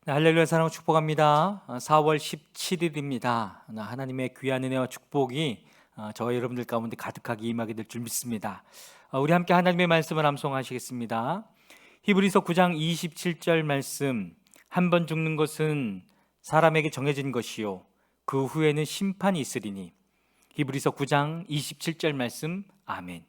네, 할렐루야 사랑을 축복합니다. 4월 17일입니다. 하나님의 귀한 은혜와 축복이 저와 여러분들 가운데 가득하게 임하게 될 줄 믿습니다. 우리 함께 하나님의 말씀을 암송하시겠습니다. 히브리서 9장 27절 말씀, 한 번 죽는 것은 사람에게 정해진 것이요 그 후에는 심판이 있으리니. 히브리서 9장 27절 말씀, 아멘.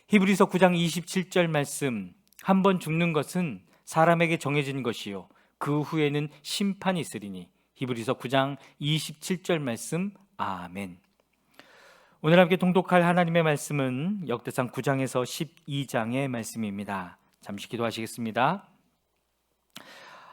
히브리서 9장 27절 말씀, 한 번 죽는 것은 사람에게 정해진 것이요 그 후에는 심판이 있으리니. 히브리서 9장 27절 말씀, 아멘. 오늘 함께 통독할 하나님의 말씀은 역대상 9장에서 12장의 말씀입니다. 잠시 기도하시겠습니다.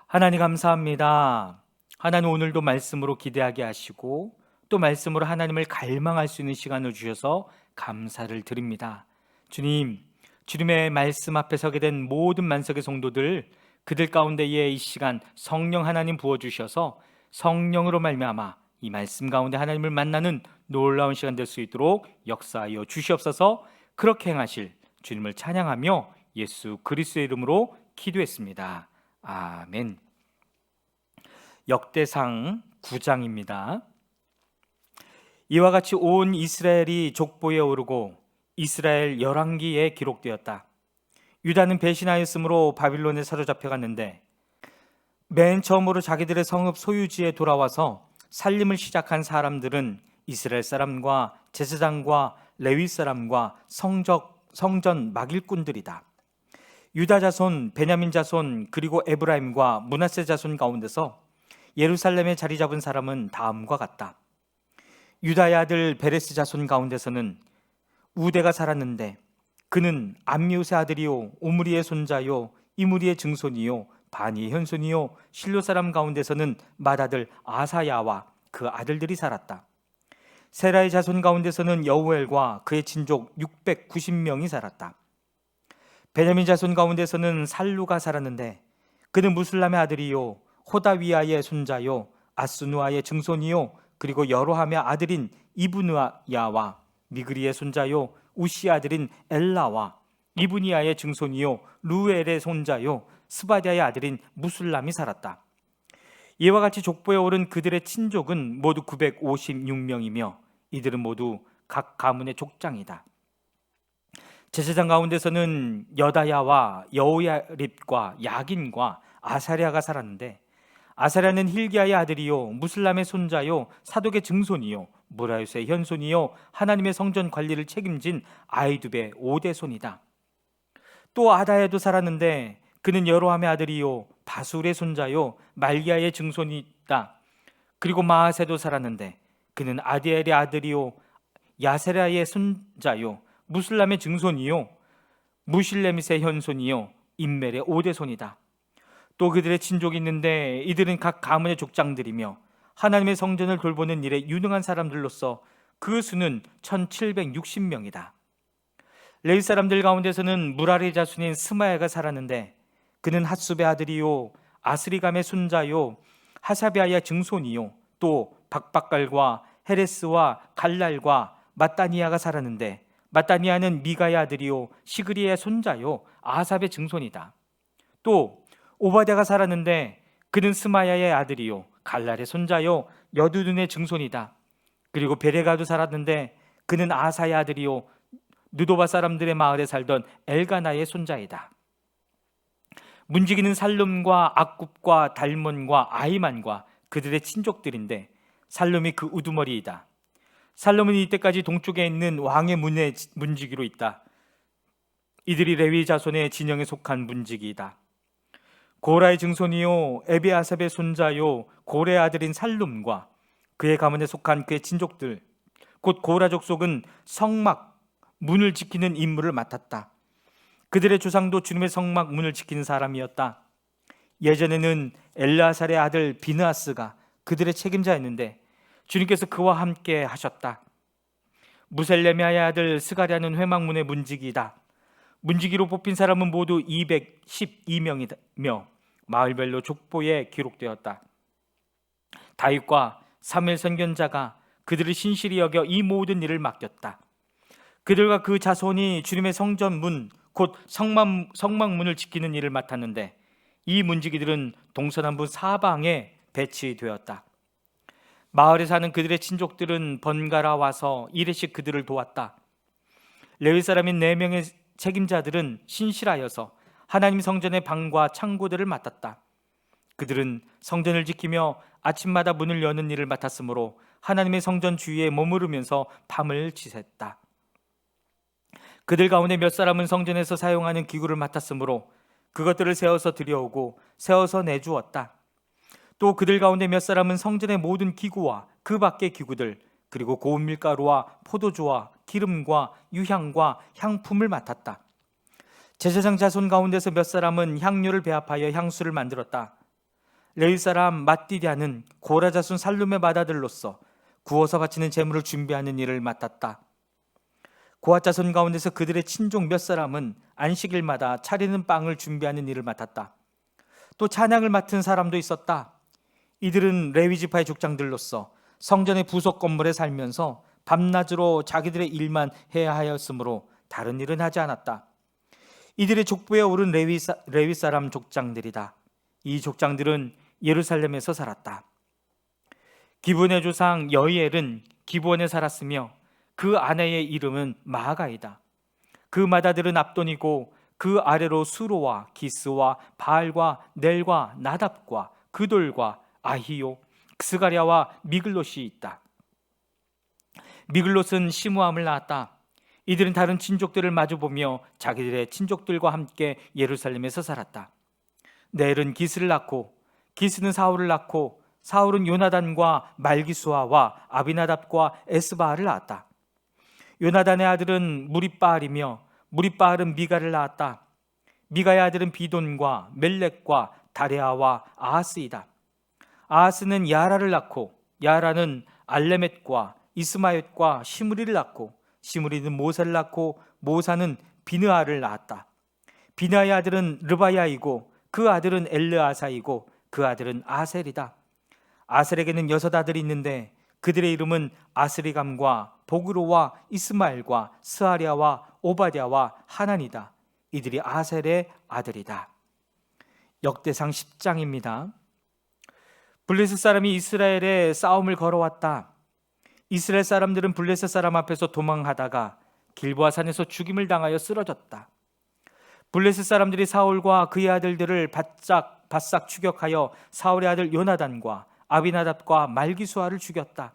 하나님 감사합니다. 하나님 오늘도 말씀으로 기대하게 하시고 또 말씀으로 하나님을 갈망할 수 있는 시간을 주셔서 감사를 드립니다. 주님, 주님의 말씀 앞에 서게 된 모든 만석의 성도들, 그들 가운데에 이 시간 성령 하나님 부어주셔서 성령으로 말미암아 이 말씀 가운데 하나님을 만나는 놀라운 시간 될 수 있도록 역사하여 주시옵소서. 그렇게 행하실 주님을 찬양하며 예수 그리스도의 이름으로 기도했습니다. 아멘. 역대상 9장입니다. 이와 같이 온 이스라엘이 족보에 오르고 이스라엘 열왕기에 기록되었다. 유다는 배신하였으므로 바빌론에 사로잡혀갔는데 맨 처음으로 자기들의 성읍 소유지에 돌아와서 살림을 시작한 사람들은 이스라엘 사람과 제사장과 레위 사람과 성전 막일꾼들이다. 유다 자손, 베냐민 자손, 그리고 에브라임과 므낫세 자손 가운데서 예루살렘에 자리 잡은 사람은 다음과 같다. 유다의 아들 베레스 자손 가운데서는 우대가 살았는데 그는 암미우스의 아들이요 오므리의 손자요 이므리의 증손이요 바니의 현손이요 실로 사람 가운데서는 맏아들 아사야와 그 아들들이 살았다. 세라의 자손 가운데서는 여우엘과 그의 친족 690명이 살았다. 베냐민 자손 가운데서는 살루가 살았는데 그는 무술람의 아들이요 호다위아의 손자요 아스누아의 증손이요 그리고 여로함의 아들인 이브느야와 미그리의 손자요 우시 아들인 엘라와 이브니아의 증손이요 루엘의 손자요 스바디아의 아들인 무술람이 살았다. 이와 같이 족보에 오른 그들의 친족은 모두 956명이며 이들은 모두 각 가문의 족장이다. 제사장 가운데서는 여다야와 여호야립과 야긴과 아사랴가 살았는데 아사랴는 힐기야의 아들이요 무술람의 손자요 사독의 증손이요 무라요스의 현손이요 하나님의 성전 관리를 책임진 아이두베의 5대 손이다. 또 아다야도 살았는데 그는 여로함의 아들이요 바술의 손자요 말기야의 증손이다. 그리고 마하세도 살았는데 그는 아디엘의 아들이요 야세라의 손자요 무술람의 증손이요 무실레밋의 현손이요 임멜의 5대 손이다. 또 그들의 친족이 있는데 이들은 각 가문의 족장들이며 하나님의 성전을 돌보는 일에 유능한 사람들로서 그 수는 1760명이다. 레위 사람들 가운데서는 무라리 자손인 스마야가 살았는데 그는 핫숲의 아들이요 아스리감의 손자요 하사비아의 증손이요 또 박박갈과 헤레스와 갈랄과 마따니아가 살았는데 마따니아는 미가의 아들이요 시그리의 손자요 아삽의 증손이다. 또 오바댜가 살았는데 그는 스마야의 아들이요 갈랄의 손자요 여두둔의 증손이다. 그리고 베레가도 살았는데 그는 아사의 아들이요 느도바 사람들의 마을에 살던 엘가나의 손자이다. 문지기는 살룸과 악굽과 달몬과 아이만과 그들의 친족들인데 살룸이 그 우두머리이다. 살룸은 이때까지 동쪽에 있는 왕의 문의 문지기로 있다. 이들이 레위 자손의 진영에 속한 문지기이다. 고라의 증손이요 에비아삽의 손자요 고레의 아들인 살룸과 그의 가문에 속한 그의 친족들 곧 고라 족속은 성막 문을 지키는 임무를 맡았다. 그들의 조상도 주님의 성막 문을 지키는 사람이었다. 예전에는 엘라살의 아들 비느하스가 그들의 책임자였는데 주님께서 그와 함께 하셨다. 무셀레미아의 아들 스가랴는 회막문의 문지기이다. 문지기로 뽑힌 사람은 모두 212명이며 마을별로 족보에 기록되었다. 다윗과 사무엘 선견자가 그들을 신실히 여겨 이 모든 일을 맡겼다. 그들과 그 자손이 주님의 성전문 곧 성막문을 지키는 일을 맡았는데 이 문지기들은 동서남북 사방에 배치되었다. 마을에 사는 그들의 친족들은 번갈아 와서 이레씩 그들을 도왔다. 레위 사람인 4명의 책임자들은 신실하여서 하나님 성전의 방과 창고들을 맡았다. 그들은 성전을 지키며 아침마다 문을 여는 일을 맡았으므로 하나님의 성전 주위에 머무르면서 밤을 지샜다. 그들 가운데 몇 사람은 성전에서 사용하는 기구를 맡았으므로 그것들을 세워서 들여오고 세워서 내주었다. 또 그들 가운데 몇 사람은 성전의 모든 기구와 그 밖의 기구들, 그리고 고운 밀가루와 포도주와 기름과 유향과 향품을 맡았다. 제사장 자손 가운데서 몇 사람은 향료를 배합하여 향수를 만들었다. 레위 사람 mat디디아는 고라 자손 살룸의 맏아들로서 구워서 바치는 제물을 준비하는 일을 맡았다. 고핫 자손 가운데서 그들의 친족 몇 사람은 안식일마다 차리는 빵을 준비하는 일을 맡았다. 또 찬양을 맡은 사람도 있었다. 이들은 레위 지파의 족장들로서 성전의 부속 건물에 살면서 밤낮으로 자기들의 일만 해야 하였으므로 다른 일은 하지 않았다. 이들의 족부에 오른 레위 사람 족장들이다. 이 족장들은 예루살렘에서 살았다. 기브온의 조상 여이엘은 기브온에 살았으며 그 아내의 이름은 마아가이다. 그 맏아들은 압돈이고 그 아래로 수로와 기스와 바알과 넬과 나답과 그돌과 아히요, 스가랴와 미글롯이 있다. 미글롯은 시므암을 낳았다. 이들은 다른 친족들을 마주보며 자기들의 친족들과 함께 예루살렘에서 살았다. 넬은 기스를 낳고 기스는 사울을 낳고 사울은 요나단과 말기수아와 아비나답과 에스바알을 낳았다. 요나단의 아들은 무리바알이며 무리바알은 미가를 낳았다. 미가의 아들은 비돈과 멜렉과 다레아와 아하스이다. 아하스는 야라를 낳고 야라는 알레멧과 이스마옅과 시므리를 낳고 시므리는 모사를 낳고 모사는 비느아를 낳았다. 비느아의 아들은 르바야이고 그 아들은 엘르아사이고 그 아들은 아셀이다. 아셀에게는 6 아들이 있는데 그들의 이름은 아스리감과 보그로와 이스마엘과 스아랴와 오바댜와 하난이다. 이들이 아셀의 아들이다. 역대상 10장입니다. 블레셋 사람이 이스라엘에 싸움을 걸어왔다. 이스라엘 사람들은 블레셋 사람 앞에서 도망하다가 길보아 산에서 죽임을 당하여 쓰러졌다. 블레셋 사람들이 사울과 그의 아들들을 바싹 추격하여 사울의 아들 요나단과 아비나답과 말기수아를 죽였다.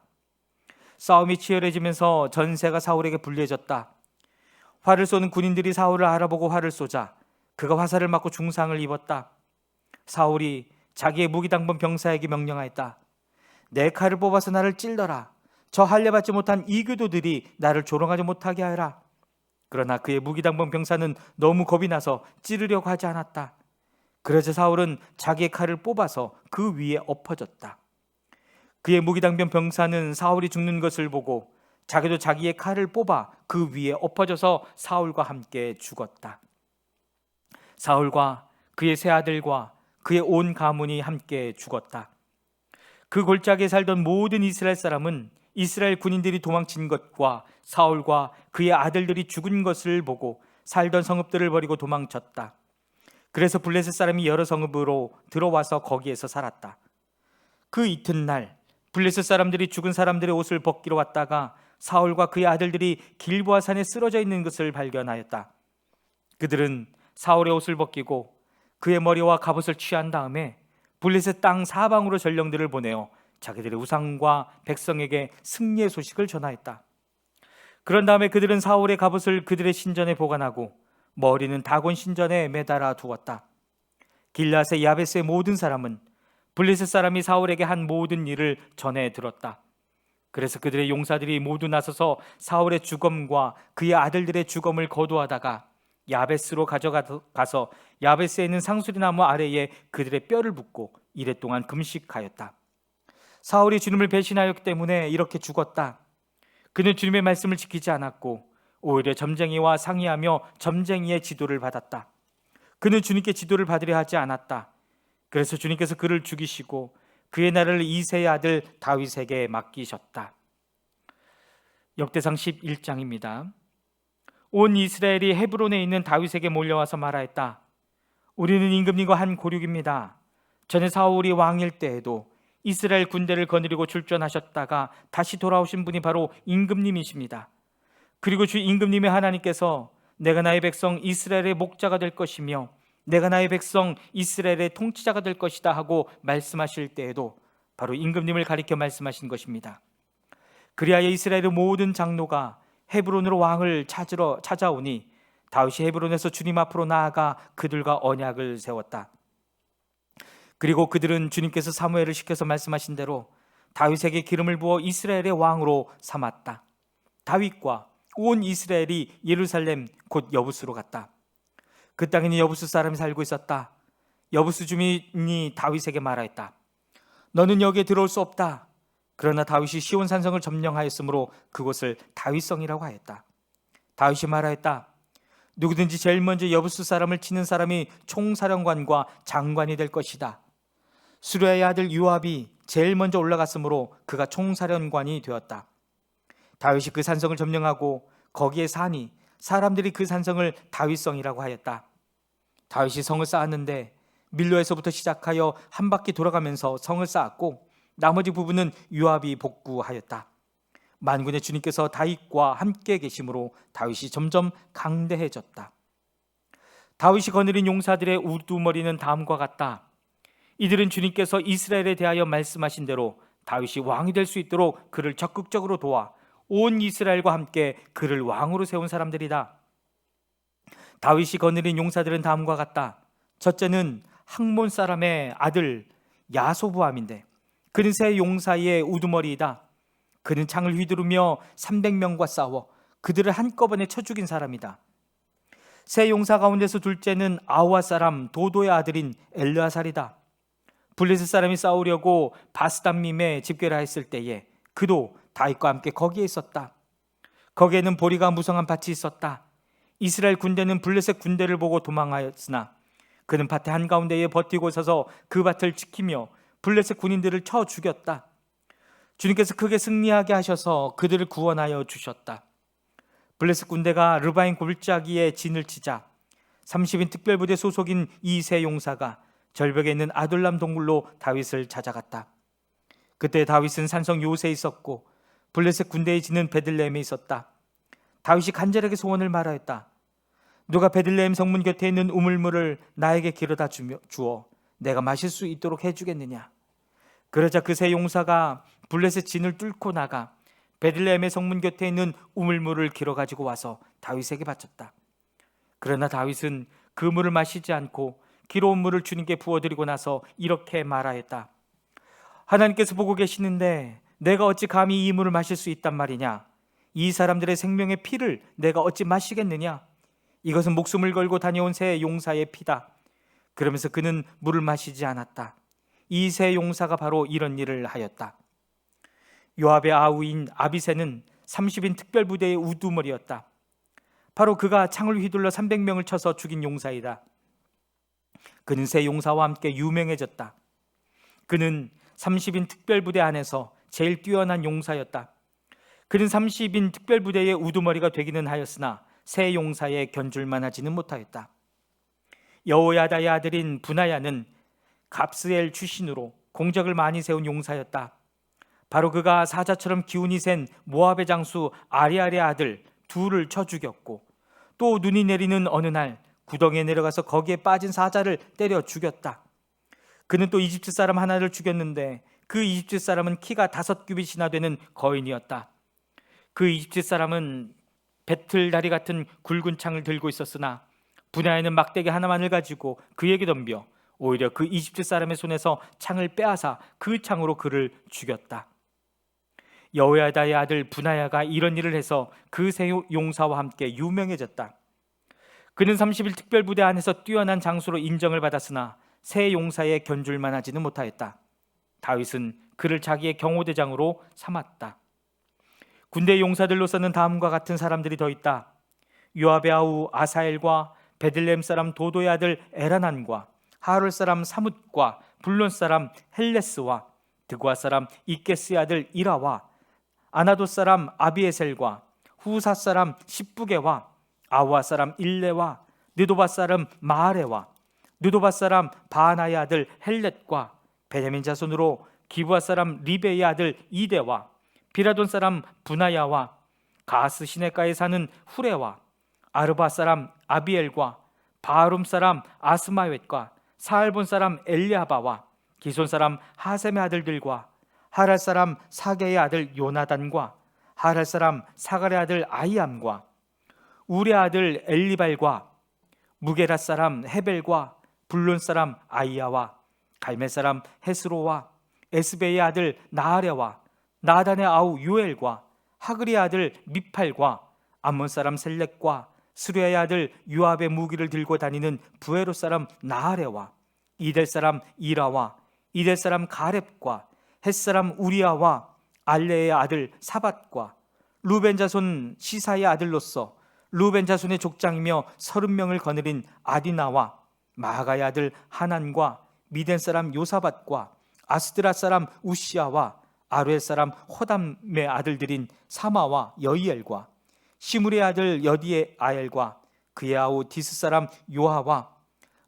싸움이 치열해지면서 전세가 사울에게 불리해졌다. 활을 쏘는 군인들이 사울을 알아보고 활을 쏘자 그가 화살을 맞고 중상을 입었다. 사울이 자기의 무기당번 병사에게 명령하였다. 내 칼을 뽑아서 나를 찔러라. 저 할례받지 못한 이교도들이 나를 조롱하지 못하게 하여라. 그러나 그의 무기당번 병사는 너무 겁이 나서 찌르려고 하지 않았다. 그래서 사울은 자기의 칼을 뽑아서 그 위에 엎어졌다. 그의 무기당번 병사는 사울이 죽는 것을 보고 자기도 자기의 칼을 뽑아 그 위에 엎어져서 사울과 함께 죽었다. 사울과 그의 세 아들과 그의 온 가문이 함께 죽었다. 그 골짜기에 살던 모든 이스라엘 사람은 이스라엘 군인들이 도망친 것과 사울과 그의 아들들이 죽은 것을 보고 살던 성읍들을 버리고 도망쳤다. 그래서 블레셋 사람이 여러 성읍으로 들어와서 거기에서 살았다. 그 이튿날 블레셋 사람들이 죽은 사람들의 옷을 벗기러 왔다가 사울과 그의 아들들이 길보아 산에 쓰러져 있는 것을 발견하였다. 그들은 사울의 옷을 벗기고 그의 머리와 갑옷을 취한 다음에 블레셋 땅 사방으로 전령들을 보내어 자기들의 우상과 백성에게 승리의 소식을 전하였다. 그런 다음에 그들은 사울의 갑옷을 그들의 신전에 보관하고 머리는 다곤 신전에 매달아 두었다. 길앗의 야베스의 모든 사람은 블레셋 사람이 사울에게 한 모든 일을 전해 들었다. 그래서 그들의 용사들이 모두 나서서 사울의 죽음과 그의 아들들의 죽음을 거두하다가 야베스로 가져가서 야베스에 있는 상수리나무 아래에 그들의 뼈를 붓고 이레 동안 금식하였다. 사울이 주님을 배신하였기 때문에 이렇게 죽었다. 그는 주님의 말씀을 지키지 않았고 오히려 점쟁이와 상의하며 점쟁이의 지도를 받았다. 그는 주님께 지도를 받으려 하지 않았다. 그래서 주님께서 그를 죽이시고 그의 나라를 이새의 아들 다윗에게 맡기셨다. 역대상 11장입니다. 온 이스라엘이 헤브론에 있는 다윗에게 몰려와서 말하였다. 우리는 임금님과 한 고륙입니다. 전에 사울이 왕일 때에도 이스라엘 군대를 거느리고 출전하셨다가 다시 돌아오신 분이 바로 임금님이십니다. 그리고 주 임금님의 하나님께서 내가 나의 백성 이스라엘의 목자가 될 것이며 내가 나의 백성 이스라엘의 통치자가 될 것이다 하고 말씀하실 때에도 바로 임금님을 가리켜 말씀하신 것입니다. 그리하여 이스라엘의 모든 장로가 헤브론으로 왕을 찾으러 찾아오니 다윗이 헤브론에서 주님 앞으로 나아가 그들과 언약을 세웠다. 그리고 그들은 주님께서 사무엘을 시켜서 말씀하신 대로 다윗에게 기름을 부어 이스라엘의 왕으로 삼았다. 다윗과 온 이스라엘이 예루살렘 곧 여부스로 갔다. 그 땅에는 여부스 사람이 살고 있었다. 여부스 주민이 다윗에게 말하였다. 너는 여기에 들어올 수 없다. 그러나 다윗이 시온 산성을 점령하였으므로 그곳을 다윗성이라고 하였다. 다윗이 말하였다. 누구든지 제일 먼저 여부스 사람을 치는 사람이 총사령관과 장관이 될 것이다. 수르야의 아들 요압이 제일 먼저 올라갔으므로 그가 총사령관이 되었다. 다윗이 그 산성을 점령하고 거기에 사니 사람들이 그 산성을 다윗성이라고 하였다. 다윗이 성을 쌓았는데 밀로에서부터 시작하여 한 바퀴 돌아가면서 성을 쌓았고 나머지 부분은 요압이 복구하였다. 만군의 주님께서 다윗과 함께 계심으로 다윗이 점점 강대해졌다. 다윗이 거느린 용사들의 우두머리는 다음과 같다. 이들은 주님께서 이스라엘에 대하여 말씀하신 대로 다윗이 왕이 될 수 있도록 그를 적극적으로 도와 온 이스라엘과 함께 그를 왕으로 세운 사람들이다. 다윗이 거느린 용사들은 다음과 같다. 첫째는 학몬 사람의 아들 야소부암인데 그는 세 용사의 우두머리이다. 그는 창을 휘두르며 300명과 싸워 그들을 한꺼번에 쳐 죽인 사람이다. 세 용사 가운데서 둘째는 아우아 사람 도도의 아들인 엘르아살이다. 블레셋 사람이 싸우려고 바스담밈에 집결하 했을 때에 그도 다윗과 함께 거기에 있었다. 거기에는 보리가 무성한 밭이 있었다. 이스라엘 군대는 블레셋 군대를 보고 도망하였으나 그는 밭의 한가운데에 버티고 서서 그 밭을 지키며 블레셋 군인들을 쳐 죽였다. 주님께서 크게 승리하게 하셔서 그들을 구원하여 주셨다. 블레셋 군대가 르바임 골짜기에 진을 치자 30인 특별부대 소속인 이 세 용사가 절벽에 있는 아둘람 동굴로 다윗을 찾아갔다. 그때 다윗은 산성 요새에 있었고 블레셋 군대의 진은 베들레헴에 있었다. 다윗이 간절하게 소원을 말하였다. 누가 베들레헴 성문 곁에 있는 우물물을 나에게 길어다 주어 내가 마실 수 있도록 해주겠느냐. 그러자 그 세 용사가 블레셋 진을 뚫고 나가 베들레헴의 성문 곁에 있는 우물물을 길어 가지고 와서 다윗에게 바쳤다. 그러나 다윗은 그 물을 마시지 않고 길어온 물을 주님께 부어드리고 나서 이렇게 말하였다. 하나님께서 보고 계시는데 내가 어찌 감히 이 물을 마실 수 있단 말이냐. 이 사람들의 생명의 피를 내가 어찌 마시겠느냐. 이것은 목숨을 걸고 다녀온 세 용사의 피다. 그러면서 그는 물을 마시지 않았다. 이 세 용사가 바로 이런 일을 하였다. 요압의 아우인 아비새는 30인 특별부대의 우두머리였다. 바로 그가 창을 휘둘러 300명을 쳐서 죽인 용사이다. 그는 세 용사와 함께 유명해졌다. 그는 30인 특별부대 안에서 제일 뛰어난 용사였다. 그는 30인 특별부대의 우두머리가 되기는 하였으나 세 용사에 견줄만 하지는 못하였다. 여호야다의 아들인 분하야는 갑스엘 출신으로 공적을 많이 세운 용사였다. 바로 그가 사자처럼 기운이 센 모압의 장수 아리알의 아들 둘을 쳐 죽였고 또 눈이 내리는 어느 날 구덩이에 내려가서 거기에 빠진 사자를 때려 죽였다. 그는 또 이집트 사람 하나를 죽였는데 그 이집트 사람은 키가 5규빗이나 되는 거인이었다. 그 이집트 사람은 배틀다리 같은 굵은 창을 들고 있었으나 분하야는 막대기 하나만을 가지고 그에게 덤벼 오히려 그 이집트 사람의 손에서 창을 빼앗아 그 창으로 그를 죽였다. 여호야다의 아들 분하야가 이런 일을 해서 그 세 용사와 함께 유명해졌다. 그는 30일 특별부대 안에서 뛰어난 장수로 인정을 받았으나 세 용사에 견줄만 하지는 못하였다. 다윗은 그를 자기의 경호대장으로 삼았다. 군대 용사들로서는 다음과 같은 사람들이 더 있다. 요압의 아우 아사엘과 베들레헴 사람 도도의 아들 에라난과 하롤 사람 사뭇과 블론 사람 헬레스와 드고아 사람 이게스의 아들 이라와 아나도 사람 아비에셀과 후사 사람 십부게와 아와 사람 일레와 느도바 사람 마아레와 느도바 사람 바하나의 아들 헬렛과 베냐민 자손으로 기브아 사람 리베의 아들 이데와 비라돈 사람 분하야와 가스 시내가에 사는 후레와 아르바 사람 아비엘과 바하룸 사람 아스마웻과 사알본 사람 엘리아바와 기손 사람 하셈의 아들들과 하랄 사람 사게의 아들 요나단과 하랄 사람 사갈의 아들 아이암과 우리 아들 엘리발과 무게라 사람 헤벨과 블론 사람 아이야와 갈멜 사람 헤스로와 에스베의 아들 나하랴와 나단의 아우 요엘과 하그리의 아들 미팔과 암몬 사람 셀렉과 스루야의 아들 요압의 무기를 들고 다니는 부에로 사람 나하레와 이델 사람 이라와 이델 사람 가렙과 헷 사람 우리아와 알레의 아들 사밧과 루벤 자손 시사의 아들로서 루벤 자손의 족장이며 30명을 거느린 아디나와 마가의 아들 하난과 미덴 사람 요사밧과 아스드라 사람 우시아와 아루엘 사람 호담의 아들들인 사마와 여이엘과 시므리의 아들 여디의 아엘과 그의 아우 디스 사람 요하와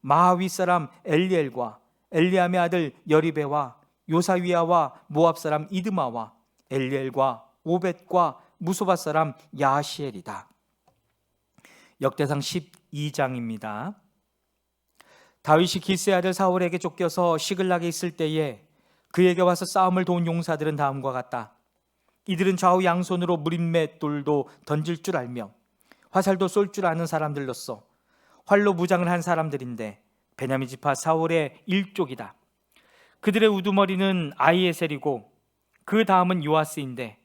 마하위 사람 엘리엘과 엘리암의 아들 여리베와 요사위아와 모압 사람 이드마와 엘리엘과 오벳과 무소바 사람 야시엘이다. 역대상 12장입니다. 다윗이 기스의 아들 사울에게 쫓겨서 시글락에 있을 때에 그에게 와서 싸움을 도운 용사들은 다음과 같다. 이들은 좌우 양손으로 무림맷돌도 던질 줄 알며 화살도 쏠 줄 아는 사람들로서 활로 무장을 한 사람들인데 베냐민 지파 사울의 일족이다. 그들의 우두머리는 아히에셀이고 그 다음은 요아스인데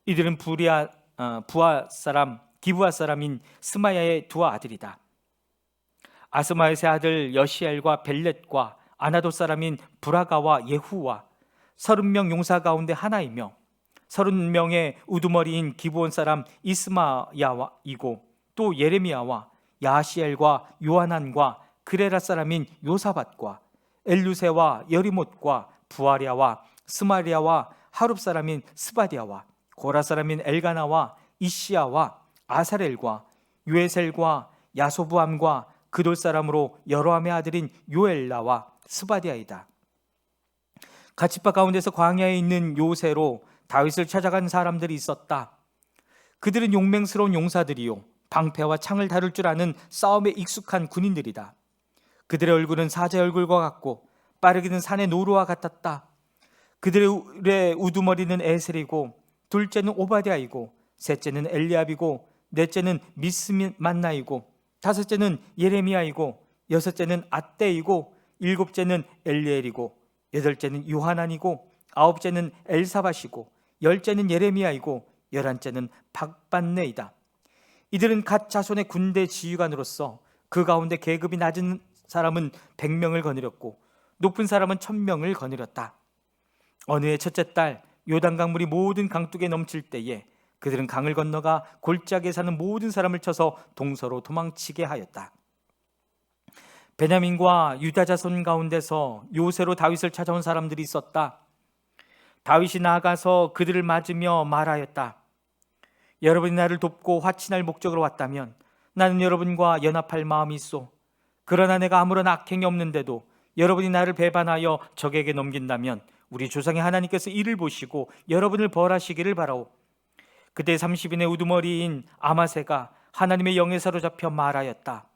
이들은 부하 사람 기브아 사람인 스마야의 두 아들이다. 아스마웻의 아들 여시엘과 벨렛과 아나도 사람인 브라가와 예후와 30명 용사 가운데 하나이며 30명의 우두머리인 기브온 사람 이스마야이고 또 예레미야와 야시엘과 요하난과 그레라 사람인 요사밧과 엘루세와 여리못과 부아랴와 스마리아와 하룹 사람인 스바디아와 고라 사람인 엘가나와 이시야와 아사렐과 유에셀과 야소부함과 그돌 사람으로 여로함의 아들인 요엘라와 스바디아이다. 갓지파 가운데서 광야에 있는 요새로 다윗을 찾아간 사람들이 있었다. 그들은 용맹스러운 용사들이요 방패와 창을 다룰 줄 아는 싸움에 익숙한 군인들이다. 그들의 얼굴은 사자의 얼굴과 같고 빠르기는 산의 노루와 같았다. 그들의 우두머리는 에셀이고 둘째는 오바댜이고 셋째는 엘리압이고 넷째는 미스만나이고 다섯째는 예레미야이고 여섯째는 앗대이고 일곱째는 엘리엘이고 여덟째는 요하난이고 아홉째는 엘사밧이고 열째는 예레미야이고 열한째는 박반네이다. 이들은 갓 자손의 군대 지휘관으로서 그 가운데 계급이 낮은 사람은 100명을 거느렸고 높은 사람은 1000명을 거느렸다. 어느 해 첫째 달 요단강물이 모든 강둑에 넘칠 때에 그들은 강을 건너가 골짜기에 사는 모든 사람을 쳐서 동서로 도망치게 하였다. 베냐민과 유다 자손 가운데서 요새로 다윗을 찾아온 사람들이 있었다. 다윗이 나아가서 그들을 맞으며 말하였다. 여러분이 나를 돕고 화친할 목적으로 왔다면 나는 여러분과 연합할 마음이 있소. 그러나 내가 아무런 악행이 없는데도 여러분이 나를 배반하여 적에게 넘긴다면 우리 조상의 하나님께서 이를 보시고 여러분을 벌하시기를 바라오. 그때 30인의 우두머리인 아마세가 하나님의 영에 사로잡혀 말하였다.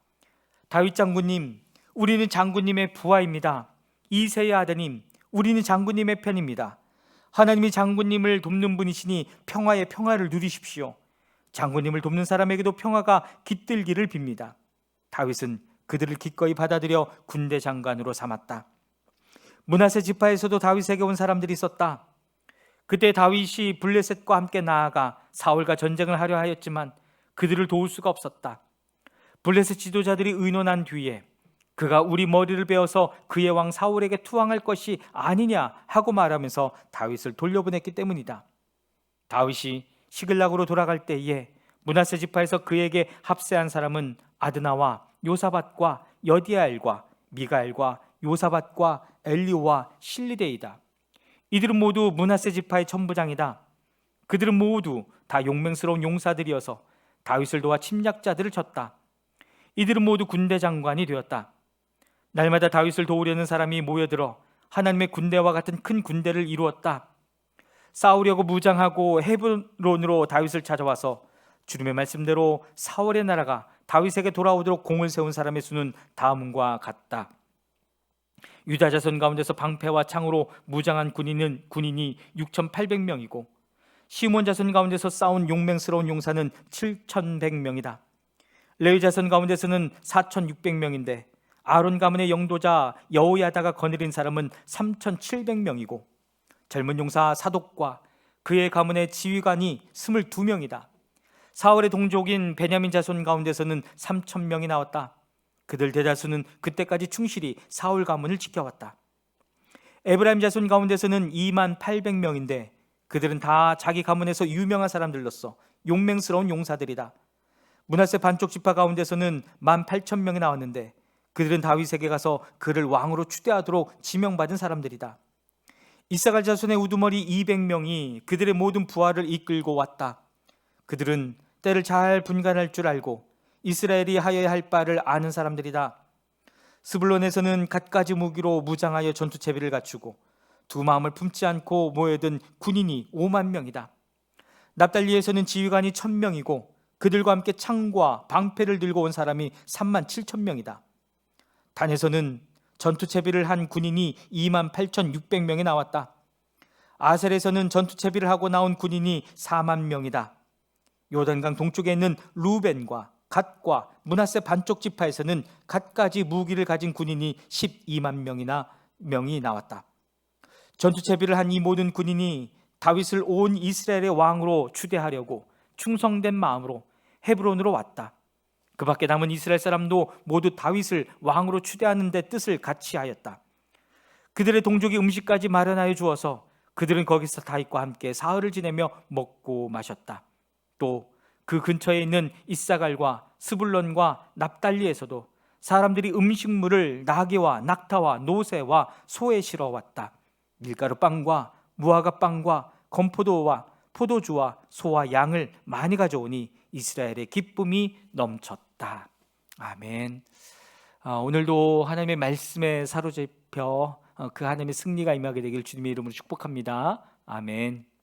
다윗 장군님, 우리는 장군님의 부하입니다. 이새의 아드님, 우리는 장군님의 편입니다. 하나님이 장군님을 돕는 분이시니 평화의 평화를 누리십시오. 장군님을 돕는 사람에게도 평화가 깃들기를 빕니다. 다윗은 그들을 기꺼이 받아들여 군대 장관으로 삼았다. 므낫세 지파에서도 다윗에게 온 사람들이 있었다. 그때 다윗이 블레셋과 함께 나아가 사울과 전쟁을 하려 하였지만 그들을 도울 수가 없었다. 블레셋 지도자들이 의논한 뒤에 그가 우리 머리를 베어서 그의 왕 사울에게 투항할 것이 아니냐 하고 말하면서 다윗을 돌려보냈기 때문이다. 다윗이 시글락으로 돌아갈 때에 므낫세 지파에서 그에게 합세한 사람은 아드나와 요사밧과 여디아엘과 미가엘과 요사밧과 엘리오와 실리데이다. 이들은 모두 므낫세 지파의 천부장이다. 그들은 모두 다 용맹스러운 용사들이어서 다윗을 도와 침략자들을 쳤다. 이들은 모두 군대 장관이 되었다. 날마다 다윗을 도우려는 사람이 모여들어 하나님의 군대와 같은 큰 군대를 이루었다. 싸우려고 무장하고 헤브론으로 다윗을 찾아와서 주님의 말씀대로 사울의 나라가 다윗에게 돌아오도록 공을 세운 사람의 수는 다음과 같다. 유다 자손 가운데서 방패와 창으로 무장한 군인이 6,800명이고 시몬 자손 가운데서 싸운 용맹스러운 용사는 7,100명이다. 레위 자손 가운데서는 4,600명인데 아론 가문의 영도자 여호야다가 거느린 사람은 3,700명이고 젊은 용사 사독과 그의 가문의 지휘관이 22명이다. 사울의 동족인 베냐민 자손 가운데서는 3,000명이 나왔다. 그들 대다수는 그때까지 충실히 사울 가문을 지켜왔다. 에브라임 자손 가운데서는 28,000명인데 그들은 다 자기 가문에서 유명한 사람들로서 용맹스러운 용사들이다. 므낫세 반쪽 지파 가운데서는 18,000명이 나왔는데 그들은 다윗에게 가서 그를 왕으로 추대하도록 지명받은 사람들이다. 이사갈 자손의 우두머리 200명이 그들의 모든 부하를 이끌고 왔다. 그들은 때를 잘 분간할 줄 알고 이스라엘이 하여야 할 바를 아는 사람들이다. 스불론에서는 갖가지 무기로 무장하여 전투 채비를 갖추고 두 마음을 품지 않고 모여든 군인이 5만 명이다. 납달리에서는 지휘관이 1,000명이고 그들과 함께 창과 방패를 들고 온 사람이 37,000명이다. 단에서는 전투 채비를 한 군인이 28,600명이 나왔다. 아셀에서는 전투 채비를 하고 나온 군인이 4만 명이다. 요단강 동쪽에 있는 루벤과 갓과 므낫세 반쪽 지파에서는 갖가지 무기를 가진 군인이 12만 명이 나왔다. 전투 채비를 한 이 모든 군인이 다윗을 온 이스라엘의 왕으로 추대하려고 충성된 마음으로 헤브론으로 왔다. 그 밖에 남은 이스라엘 사람도 모두 다윗을 왕으로 추대하는 데 뜻을 같이 하였다. 그들의 동족이 음식까지 마련하여 주어서 그들은 거기서 다윗과 함께 사흘을 지내며 먹고 마셨다. 또 그 근처에 있는 이사갈과 스불론과 납달리에서도 사람들이 음식물을 나귀와 낙타와 노새와 소에 실어 왔다. 밀가루 빵과 무화과 빵과 건포도와 포도주와 소와 양을 많이 가져오니 이스라엘의 기쁨이 넘쳤다. 아멘. 오늘도 하나님의 말씀에 사로잡혀 그 하나님의 승리가 임하게 되길 주님의 이름으로 축복합니다. 아멘.